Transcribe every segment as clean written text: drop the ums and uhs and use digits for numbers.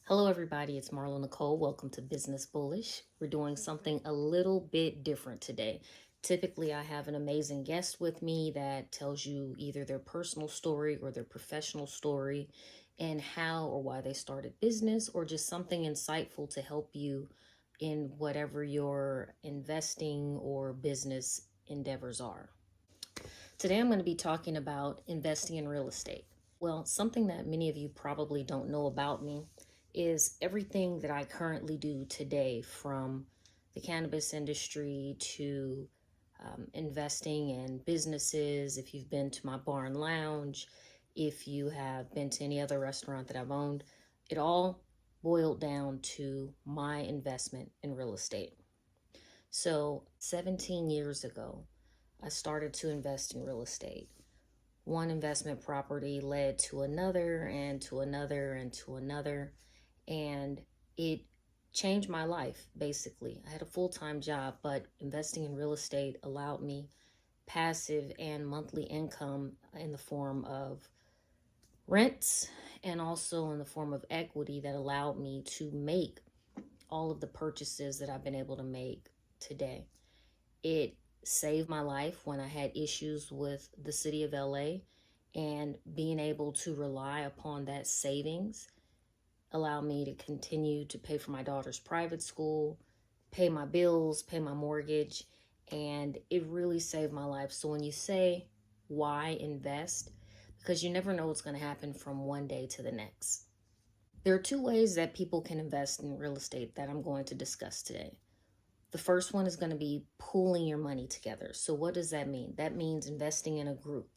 Hello, everybody. It's Marlo Nicole. Welcome to Business Bullish. We're doing something a little bit different today. Typically, I have an amazing guest with me that tells you either their personal story or their professional story and how or why they started business, or just something insightful to help you in whatever your investing or business endeavors are. Today, I'm going to be talking about investing in real estate. Well, something that many of you probably don't know about me is everything that I currently do today, from the cannabis industry to investing in businesses. If you've been to my bar and lounge, if you have been to any other restaurant that I've owned, it all boiled down to my investment in real estate. So 17 years ago, I started to invest in real estate. One investment property led to another and to another and to another. And it changed my life, basically. I had a full-time job, but investing in real estate allowed me passive and monthly income in the form of rents and also in the form of equity that allowed me to make all of the purchases that I've been able to make today. It saved my life when I had issues with the city of LA, and being able to rely upon that savings allowed me to continue to pay for my daughter's private school, pay my bills, pay my mortgage, and it really saved my life. So when you say why invest, because you never know what's going to happen from one day to the next. There are two ways that people can invest in real estate that I'm going to discuss today. The first one is going to be pooling your money together. So what does that mean? That means investing in a group.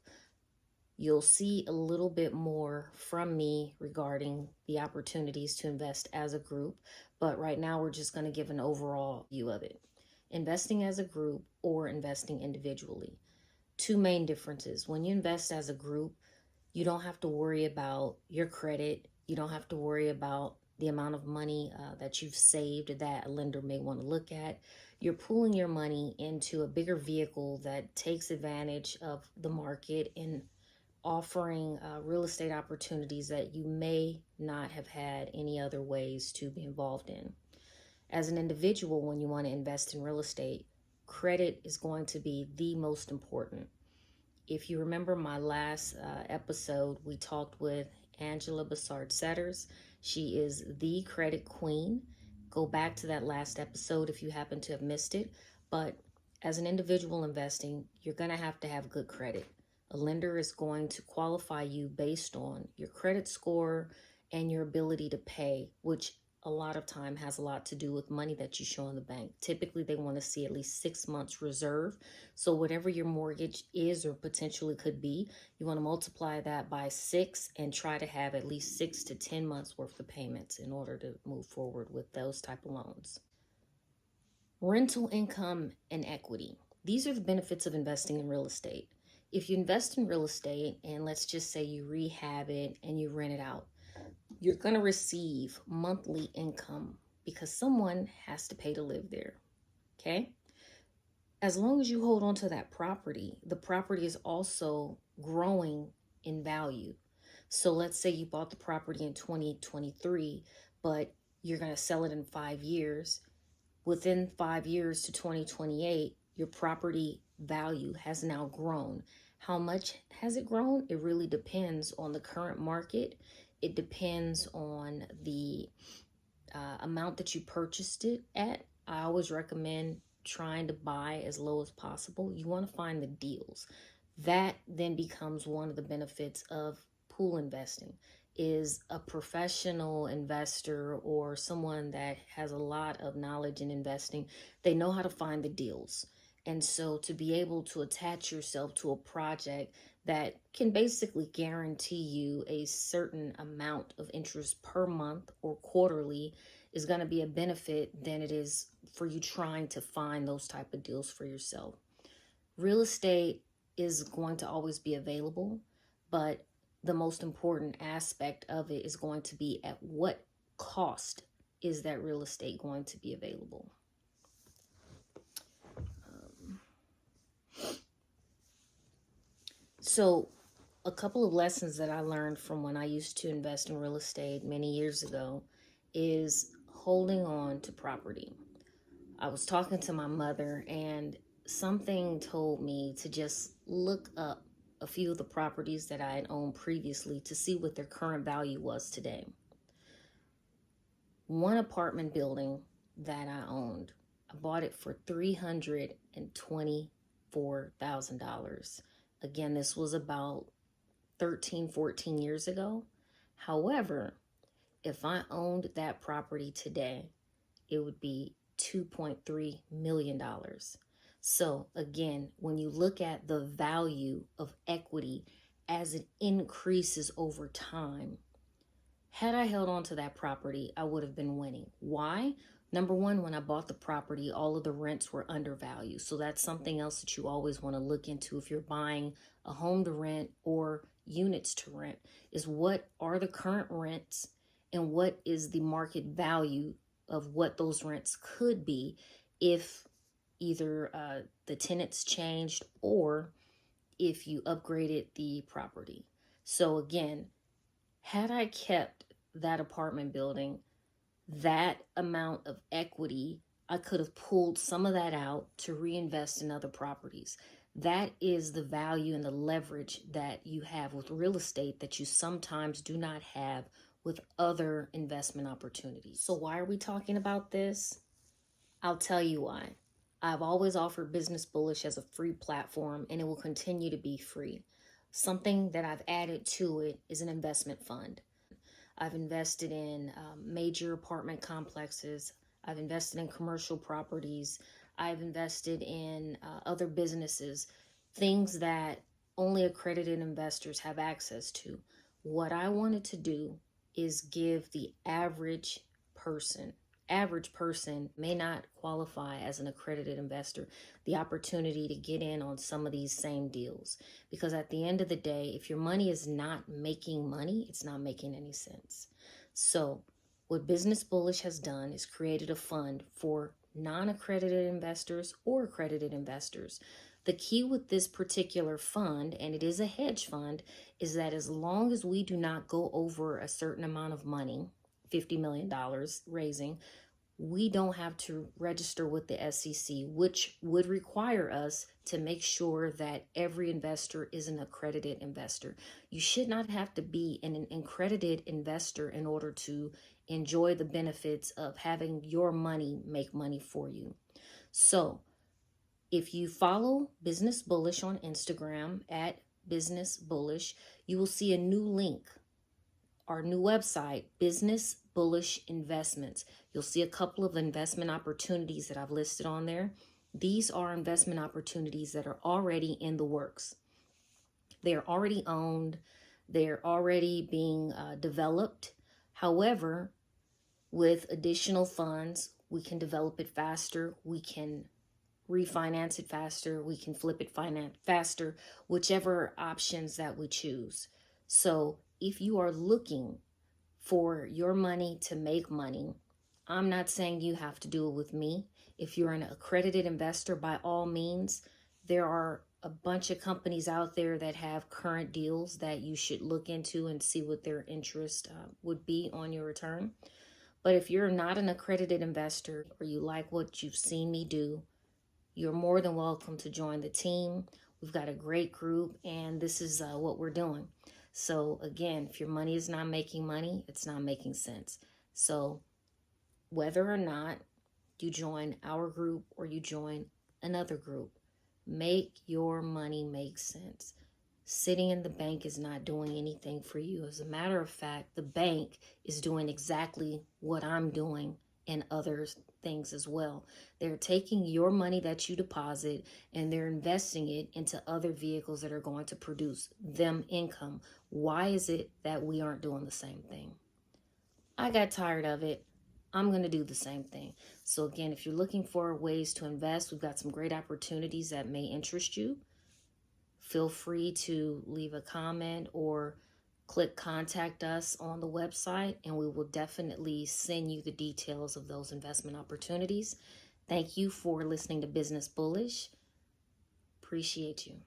You'll see a little bit more from me regarding the opportunities to invest as a group, but right now we're just going to give an overall view of it. Investing as a group or investing individually. Two main differences. When you invest as a group, you don't have to worry about your credit. You don't have to worry about the amount of money that you've saved that a lender may want to look at. You're pooling your money into a bigger vehicle that takes advantage of the market and offering real estate opportunities that you may not have had any other ways to be involved in. As an individual, when you want to invest in real estate, credit is going to be the most important. If you remember my last episode, we talked with Angela Bassard-Setters. She is the credit queen. Go back to that last episode if you happen to have missed it. But as an individual investing, you're going to have good credit. A lender is going to qualify you based on your credit score and your ability to pay, which a lot of time has a lot to do with money that you show in the bank. Typically, they want to see at least 6 months reserve. So whatever your mortgage is or potentially could be, you want to multiply that by 6 and try to have at least 6 to 10 months worth of payments in order to move forward with those type of loans. Rental income and equity. These are the benefits of investing in real estate. If you invest in real estate and let's just say you rehab it and you rent it out, you're going to receive monthly income because someone has to pay to live there. Okay? As long as you hold on to that property, the property is also growing in value. So let's say you bought the property in 2023, but you're going to sell it in 5 years. Within 5 years to 2028, your property value has now grown. How much has it grown? It really depends on the current market. It depends on the amount that you purchased it at. I always recommend trying to buy as low as possible. You want to find the deals. That then becomes one of the benefits of pool investing, is a professional investor or someone that has a lot of knowledge in investing. They know how to find the deals. And so to be able to attach yourself to a project that can basically guarantee you a certain amount of interest per month or quarterly is going to be a benefit than it is for you trying to find those type of deals for yourself. Real estate is going to always be available, but the most important aspect of it is going to be at what cost is that real estate going to be available. So a couple of lessons that I learned from when I used to invest in real estate many years ago is holding on to property. I was talking to my mother, and something told me to just look up a few of the properties that I had owned previously to see what their current value was today. One apartment building that I owned, I bought it for $324,000. Again, this was about 13, 14 years ago. However, if I owned that property today, it would be $2.3 million. So again, when you look at the value of equity as it increases over time, had I held on to that property, I would have been winning. Why? Number one, when I bought the property, all of the rents were undervalued. So that's something else that you always want to look into if you're buying a home to rent or units to rent, is what are the current rents and what is the market value of what those rents could be if either the tenants changed or if you upgraded the property. So again, had I kept that apartment building, that amount of equity, I could have pulled some of that out to reinvest in other properties. That is the value and the leverage that you have with real estate that you sometimes do not have with other investment opportunities. So why are we talking about this? I'll tell you why. I've always offered Business Bullish as a free platform, and it will continue to be free. Something that I've added to it is an investment fund. I've invested in major apartment complexes. I've invested in commercial properties. I've invested in other businesses, things that only accredited investors have access to. What I wanted to do is give the average person may not qualify as an accredited investor, the opportunity to get in on some of these same deals. Because at the end of the day, if your money is not making money, it's not making any sense. So what Business Bullish has done is created a fund for non-accredited investors or accredited investors. The key with this particular fund, and it is a hedge fund, is that as long as we do not go over a certain amount of money, $50 million raising, we don't have to register with the SEC, which would require us to make sure that every investor is an accredited investor. You should not have to be an accredited investor in order to enjoy the benefits of having your money make money for you. So if you follow Business Bullish on Instagram at Business Bullish, you will see a new link. Our new website, Business Bullish Investments. You'll see a couple of investment opportunities that I've listed on there. These are investment opportunities that are already in the works. They are already owned. They're already being developed. However, with additional funds, we can develop it faster. We can refinance it faster. We can flip it faster, whichever options that we choose. So if you are looking for your money to make money, I'm not saying you have to do it with me. If you're an accredited investor, by all means, there are a bunch of companies out there that have current deals that you should look into and see what their interest would be on your return. But if you're not an accredited investor or you like what you've seen me do, you're more than welcome to join the team. We've got a great group, and this is what we're doing. So again, if your money is not making money, it's not making sense. So whether or not you join our group or you join another group, make your money make sense. Sitting in the bank is not doing anything for you. As a matter of fact, the bank is doing exactly what I'm doing and other things as well. They're taking your money that you deposit and they're investing it into other vehicles that are going to produce them income. Why is it that we aren't doing the same thing? I got tired of it. I'm going to do the same thing. So again, if you're looking for ways to invest, we've got some great opportunities that may interest you. Feel free to leave a comment or click contact us on the website, and we will definitely send you the details of those investment opportunities. Thank you for listening to Business Bullish. Appreciate you.